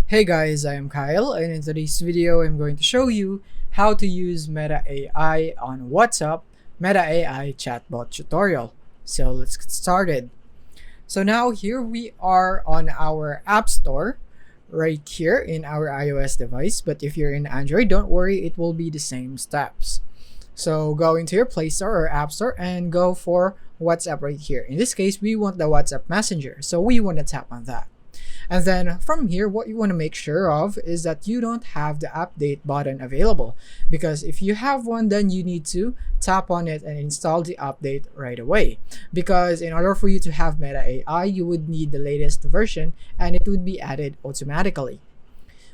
Hey guys, I am Kyle, and in today's video I'm going to show you how to use Meta AI on WhatsApp Meta AI Chatbot tutorial. So let's get started. So now here we are on our App Store right here in our iOS device, but if you're in Android, don't worry, it will be the same steps. So go into your Play Store or App Store and go for WhatsApp right here. In this case, we want the WhatsApp Messenger, so we want to tap on that. And then from here, what you want to make sure of is that you don't have the update button available, because if you have one, then you need to tap on it and install the update right away. Because in order for you to have Meta AI, you would need the latest version and it would be added automatically.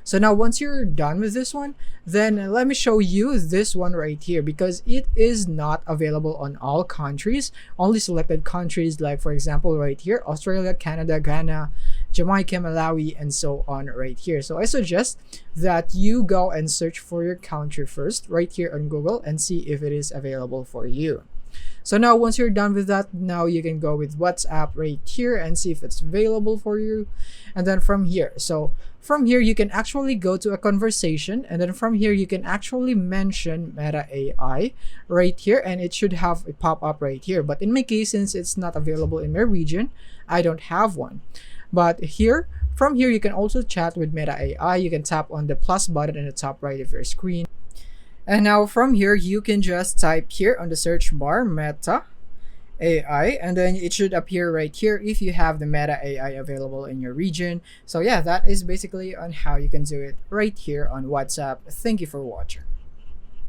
So now once you're done with this one, then let me show you this one right here, because it is not available on all countries, only selected countries, like for example right here, Australia, Canada, Ghana, Jamaica, Malawi, and so on right here. So I suggest that you go and search for your country first right here on Google and see if it is available for you. So now once you're done with that, now you can go with WhatsApp right here and see if it's available for you. And then from here, you can actually go to a conversation, and then from here you can actually mention Meta AI right here, and it should have a pop-up right here. But in my case, since it's not available in my region, I don't have one. But from here you can also chat with Meta AI. You can tap on the plus button in the top right of your screen. And now from here, you can just type here on the search bar, Meta AI, and then it should appear right here if you have the Meta AI available in your region. So yeah, that is basically on how you can do it right here on WhatsApp. Thank you for watching.